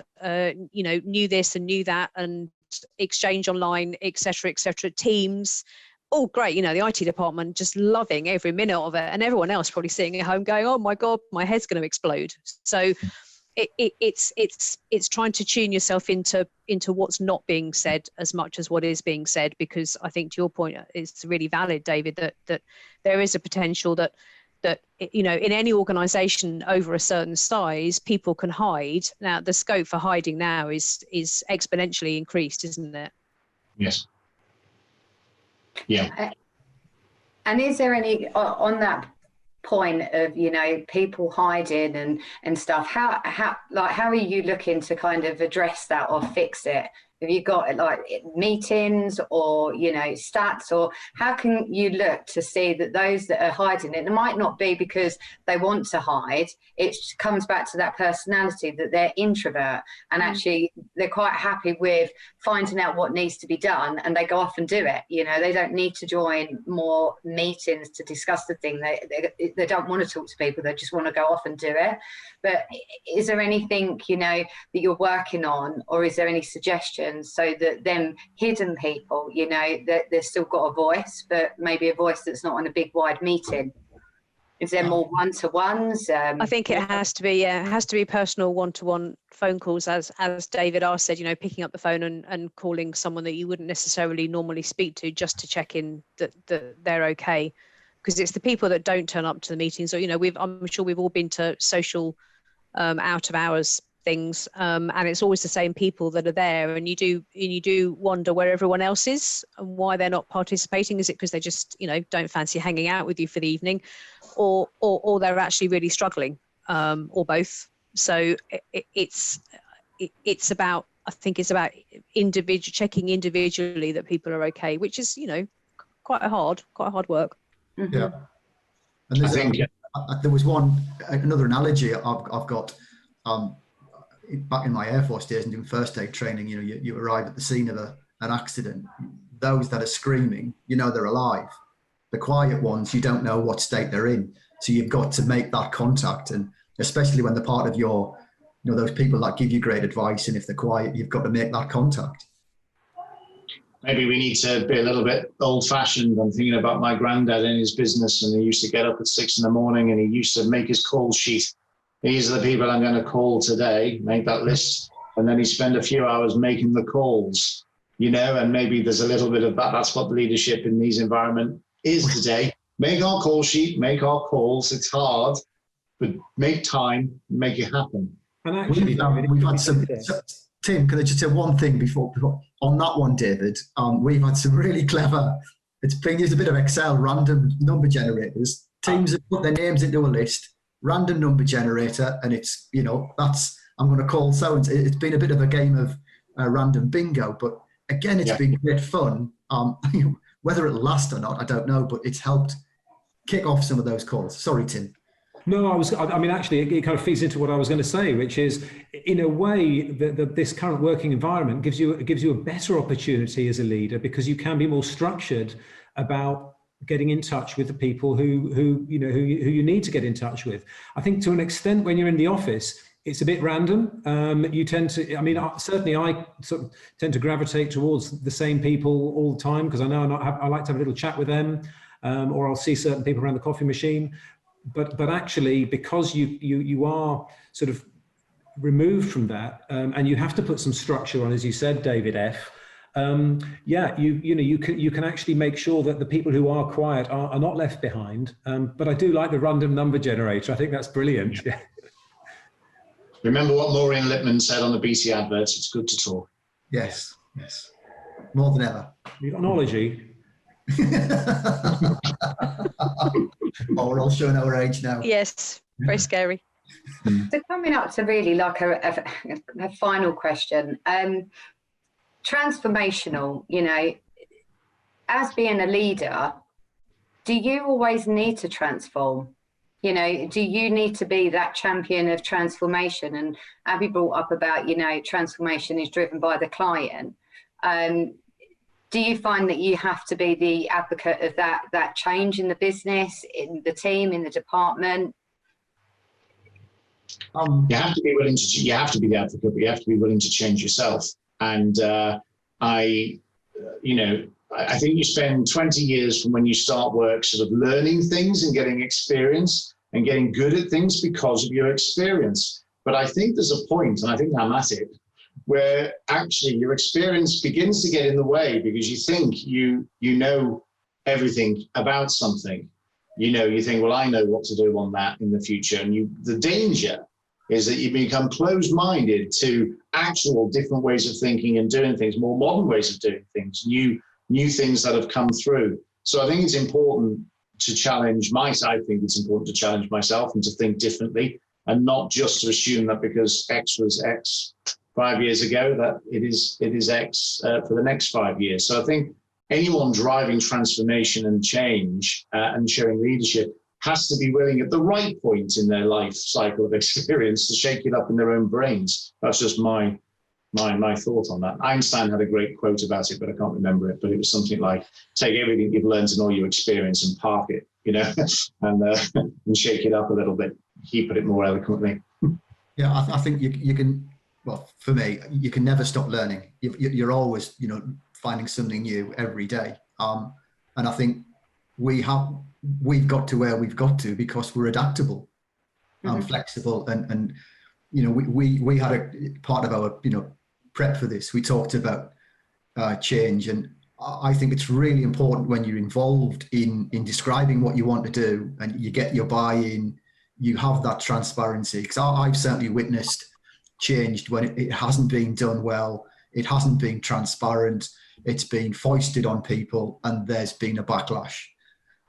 knew this and knew that, and Exchange Online, etc., Teams. Oh, great. The IT department just loving every minute of it, and everyone else probably sitting at home going, oh my God, my head's going to explode. So it's trying to tune yourself into what's not being said as much as what is being said, because I think to your point is really valid, David, that there is a potential that in any organization over a certain size, people can hide. Now the scope for hiding now is exponentially increased, isn't it? Yes. Yeah. And is there any, on that point of people hiding and stuff, how are you looking to kind of address that or fix it? Have you got like meetings or stats, or how can you look to see that those that are hiding it might not be because they want to hide? It comes back to that personality, that they're introvert and actually they're quite happy with finding out what needs to be done, and they go off and do it. They don't need to join more meetings to discuss the thing. They don't want to talk to people, they just want to go off and do it. But is there anything that you're working on, or is there any suggestions so that them hidden people, that they've still got a voice, but maybe a voice that's not on a big wide meeting? Is there more one-to-ones? I think it has to be, it has to be personal one-to-one phone calls, as David R said, picking up the phone and calling someone that you wouldn't necessarily normally speak to, just to check in that they're okay. Because it's the people that don't turn up to the meetings, or I'm sure we've all been to social out of hours things, and it's always the same people that are there, and you do wonder where everyone else is and why they're not participating. Is it because they just don't fancy hanging out with you for the evening, or they're actually really struggling, or both? So it's about, I think it's about checking individually that people are okay, which is quite hard work. Mm-hmm. Yeah. And there was another analogy I've got. Back in my Air Force days and doing first aid training, you arrive at the scene of an accident. Those that are screaming, they're alive. The quiet ones, you don't know what state they're in. So you've got to make that contact, and especially when they're part of your, those people that give you great advice, and if they're quiet, you've got to make that contact. Maybe we need to be a little bit old-fashioned. I'm thinking about my granddad and his business, and he used to get up at 6 a.m, and he used to make his call sheet. These are the people I'm going to call today, make that list, and then he spend a few hours making the calls, and maybe there's a little bit of that. That's what leadership in these environments is today. Make our call sheet, make our calls. It's hard, but make time, make it happen. And actually, we've had some, Tim, can I just say one thing before on that one, David? We've had some really clever, it's been used a bit of Excel, random number generators. Teams have put their names into a list, random number generator, and it's that's, I'm going to call so. It's been a bit of a game of random bingo, but again, it's been great fun. Whether it'll last or not, I don't know, but it's helped kick off some of those calls. Sorry, Tim. No, actually, it kind of feeds into what I was going to say, which is, in a way, this current working environment gives you a better opportunity as a leader, because you can be more structured about getting in touch with the people who you need to get in touch with. I think to an extent, when you're in the office, it's a bit random. You tend to, certainly I sort of tend to gravitate towards the same people all the time, because I know I like to have a little chat with them, or I'll see certain people around the coffee machine. But actually, because you are sort of removed from that, and you have to put some structure on, as you said, David F. You can actually make sure that the people who are quiet are not left behind. But I do like the random number generator. I think that's brilliant. Remember what Maureen Lipman said on the BT adverts, it's good to talk. Yes, yes. More than ever. You've got knowledge. Oh, we're all showing our age now. Yes, very scary. So coming up to really like a final question, transformational, you know, as being a leader, do you always need to transform? You know, do you need to be that champion of transformation? And Abby brought up about, you know, transformation is driven by the client. Do you find that you have to be the advocate of that change in the business, in the team, in the department? You have to be willing to. You have to be the advocate, but you have to be willing to change yourself. And I think you spend 20 years from when you start work sort of learning things and getting experience and getting good at things because of your experience. But I think there's a point, and I think I'm at it, where actually your experience begins to get in the way because you think you know everything about something. You think, well, I know what to do on that in the future. And the danger is that you become closed-minded to actual different ways of thinking and doing things, more modern ways of doing things, new things that have come through. So I think it's important to challenge myself. I think it's important to challenge myself and to think differently and not just to assume that because X was X 5 years ago, that it is X for the next 5 years. So I think anyone driving transformation and change and showing leadership has to be willing at the right point in their life cycle of experience to shake it up in their own brains. That's just my thought on that. Einstein had a great quote about it, but I can't remember it. But it was something like, take everything you've learned and all your experience and park it, and shake it up a little bit. He put it more eloquently. Yeah, I think you can, well, for me, you can never stop learning. You're always, finding something new every day. And I think we've got to where we've got to because we're adaptable and flexible. And we had a part of our, prep for this. We talked about change. And I think it's really important when you're involved in describing what you want to do and you get your buy-in, you have that transparency. Because I've certainly witnessed changed when it hasn't been done well, it hasn't been transparent, it's been foisted on people, and there's been a backlash.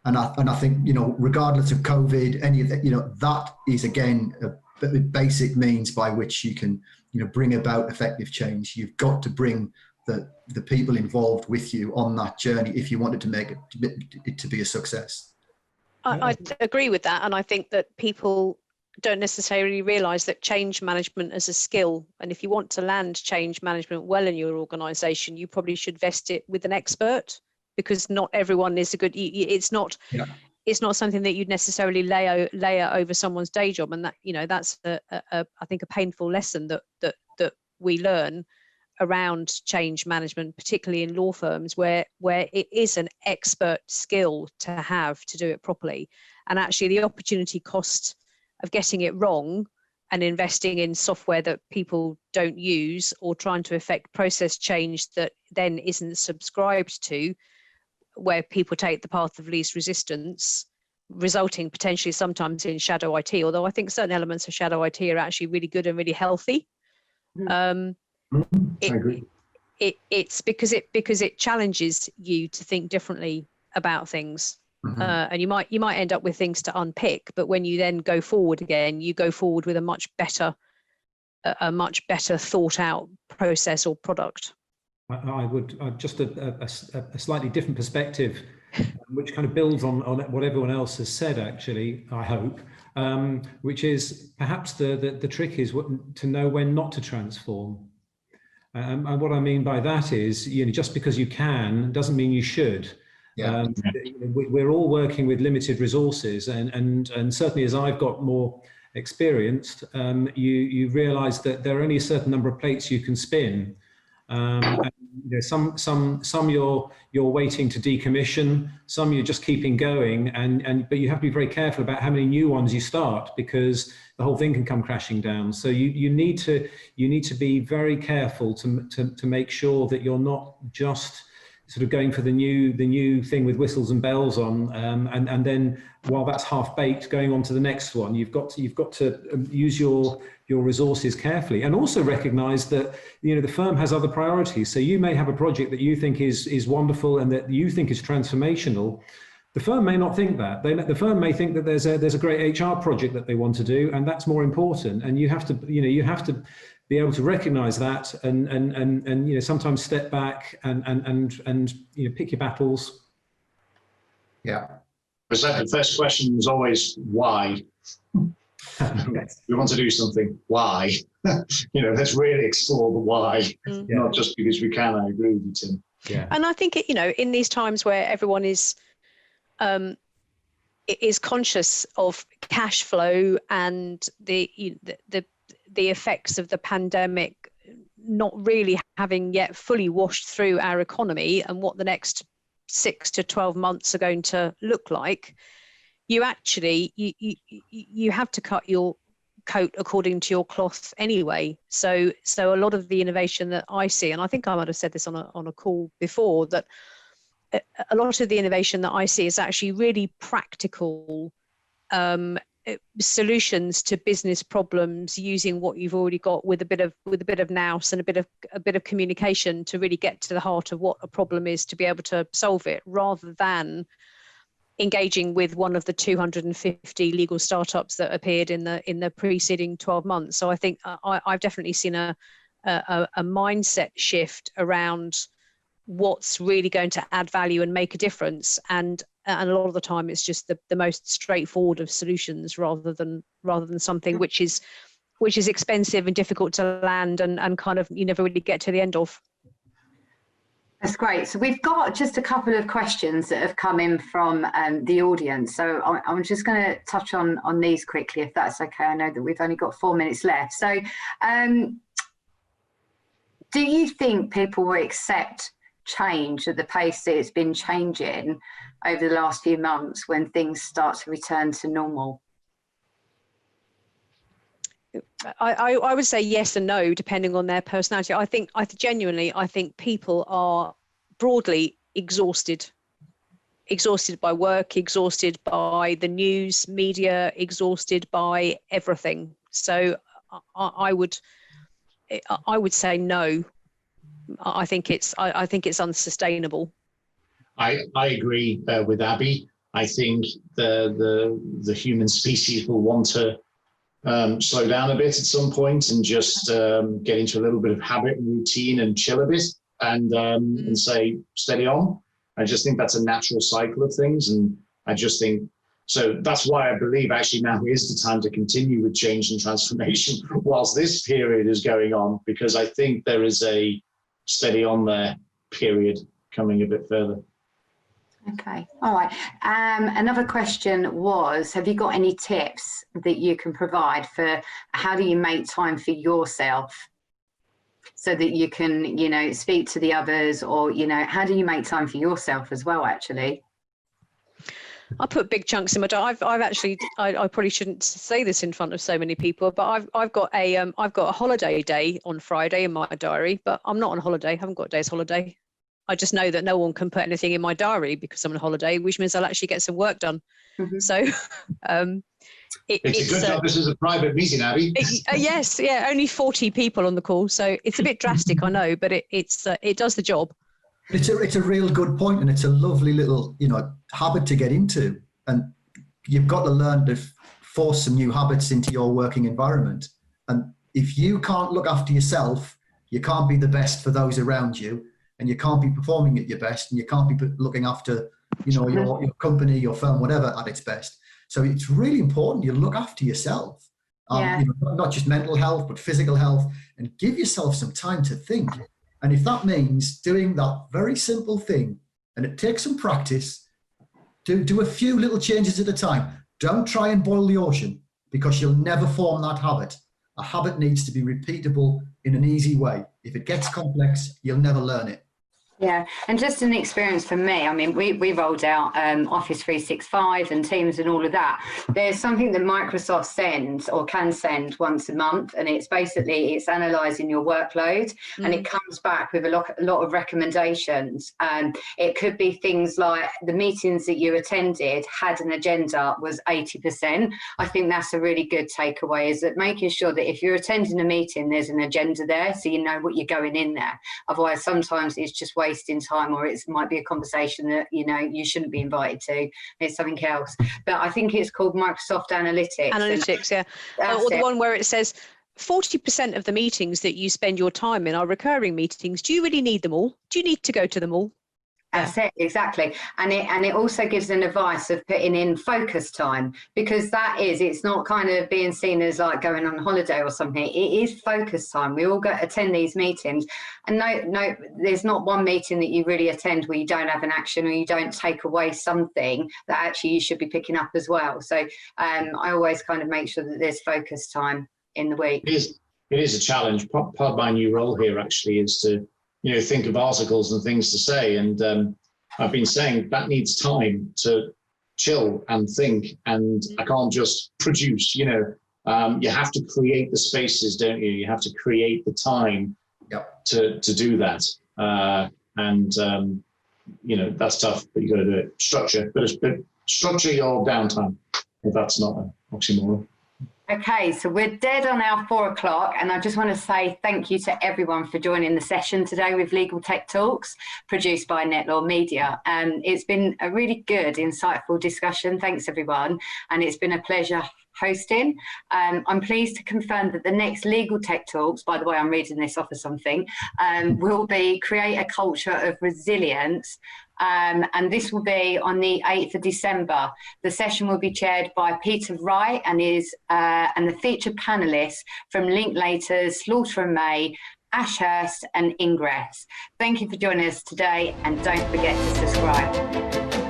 And I think, regardless of COVID, any of that, that is again a basic means by which you can, bring about effective change. You've got to bring the people involved with you on that journey if you wanted to make it to be a success. I agree with that, and I think that people don't necessarily realise that change management is a skill, and if you want to land change management well in your organisation, you probably should vest it with an expert, because not everyone is a good. It's not something that you'd necessarily layer over someone's day job, and that that's I think a painful lesson that we learn around change management, particularly in law firms where it is an expert skill to have to do it properly, and actually the opportunity cost of getting it wrong and investing in software that people don't use or trying to affect process change that then isn't subscribed to, where people take the path of least resistance, resulting potentially sometimes in shadow IT, although I think certain elements of shadow IT are actually really good and really healthy. I agree. It's because it challenges you to think differently about things. And you might end up with things to unpick, but when you then go forward again, you go forward with a much better thought out process or product. I would just a slightly different perspective, which kind of builds on what everyone else has said, actually, I hope, which is perhaps the trick is to know when not to transform. And what I mean by that is, just because you can doesn't mean you should. Yeah. We're all working with limited resources, and certainly as I've got more experienced, you realise that there are only a certain number of plates you can spin. And, some you're waiting to decommission, some you're just keeping going, but you have to be very careful about how many new ones you start, because the whole thing can come crashing down. So you need to be very careful to make sure that you're not just sort of going for the new thing with whistles and bells on, and then while that's half baked, going on to the next one. You've got to use your your resources carefully, and also recognize that, you know, the firm has other priorities. So you may have a project that you think is wonderful and that you think is transformational. The firm may not think that. The firm may think that there's a great HR project that they want to do, and that's more important. And you have to, you know, you have to be able to recognize that and you know, sometimes step back and you know, pick your battles. Yeah. Because the first question is always why. We want to do something. Why? You know, let's really explore the why, not just because we can. I agree with you, Tim. Yeah. And I think, you know, in these times where everyone is conscious of cash flow and the effects of the pandemic not really having yet fully washed through our economy and what the next 6 to 12 months are going to look like, you actually you have to cut your coat according to your cloth anyway. So a lot of the innovation that I see, and I think I might have said this on a call before, that a lot of the innovation that I see is actually really practical solutions to business problems, using what you've already got with a bit of nous and a bit of communication to really get to the heart of what a problem is, to be able to solve it, rather than engaging with one of the 250 legal startups that appeared in the preceding 12 months. So I think I've definitely seen a mindset shift around what's really going to add value and make a difference, and a lot of the time it's just the most straightforward of solutions, rather than something which is expensive and difficult to land and kind of you never really get to the end of. That's great. So we've got just a couple of questions that have come in from the audience. So I'm just going to touch on these quickly, if that's okay. I know that we've only got 4 minutes left. So do you think people will accept change at the pace that it's been changing over the last few months when things start to return to normal? I would say yes and no, depending on their personality. I think people are broadly exhausted by work, exhausted by the news, media, exhausted by everything. So I would say no. I think it's unsustainable. I agree with Abby. I think the human species will want to slow down a bit at some point and just get into a little bit of habit and routine and chill a bit and say steady on. I just think that's a natural cycle of things, and I just think so. That's why I believe actually now is the time to continue with change and transformation whilst this period is going on, because I think there is a steady on there period coming a bit further. Okay, all right. Another question was, have you got any tips that you can provide for how do you make time for yourself so that you can, you know, speak to the others, or, you know, how do you make time for yourself as well, actually? I put big chunks in my diary. I probably shouldn't say this in front of so many people, but I've got a holiday day on Friday in my diary, but I'm not on holiday. I haven't got a day's holiday. I just know that no one can put anything in my diary because I'm on holiday, which means I'll actually get some work done. Mm-hmm. So it's a good job this is a private meeting, Abby. Yes, yeah, only 40 people on the call, so it's a bit drastic, I know, but it does the job. It's a real good point, and it's a lovely little, you know, habit to get into, and you've got to learn to force some new habits into your working environment. And if you can't look after yourself, you can't be the best for those around you, and you can't be performing at your best, and you can't be looking after, you know, your company, your firm, whatever, at its best. So it's really important you look after yourself, you know, not just mental health, but physical health, and give yourself some time to think. And if that means doing that very simple thing, and it takes some practice, do a few little changes at a time. Don't try and boil the ocean, because you'll never form that habit. A habit needs to be repeatable in an easy way. If it gets complex, you'll never learn it. Yeah, and just an experience for me. I mean, we rolled out Office 365 and Teams and all of that. There's something that Microsoft sends or can send once a month, and it's analysing your workload, and it comes back with a lot of recommendations. It could be things like the meetings that you attended had an agenda was 80%. I think that's a really good takeaway, is that making sure that if you're attending a meeting, there's an agenda there, so you know what you're going in there. Otherwise, sometimes it's just wasting time, or it might be a conversation that you shouldn't be invited to. It's something else. But I think it's called Microsoft Analytics. Analytics, yeah. Or the one where it says 40% of the meetings that you spend your time in are recurring meetings. Do you really need them all? Do you need to go to them all? That's it, exactly. And it also gives an advice of putting in focus time, because it's not kind of being seen as like going on holiday or something. It is focus time. We all attend these meetings, and no, there's not one meeting that you really attend where you don't have an action or you don't take away something that actually you should be picking up as well. So I always kind of make sure that there's focus time in the week. It is a challenge. Part of my new role here actually is to think of articles and things to say. And I've been saying that needs time to chill and think, and I can't just produce, you have to create the spaces, don't you? You have to create the time to do that. That's tough, but you got to do it. Structure your downtime, if that's not an oxymoron. Okay, so we're dead on our 4 o'clock, and I just want to say thank you to everyone for joining the session today with Legal Tech Talks, produced by Netlaw Media. It's been a really good, insightful discussion. Thanks, everyone, and it's been a pleasure hosting. I'm pleased to confirm that the next Legal Tech Talks, by the way, I'm reading this off of something, will be Create a Culture of Resilience. And this will be on the 8th of December. The session will be chaired by Peter Wright and the featured panelists from Linklaters, Slaughter & May, Ashurst and Ingress. Thank you for joining us today, and don't forget to subscribe.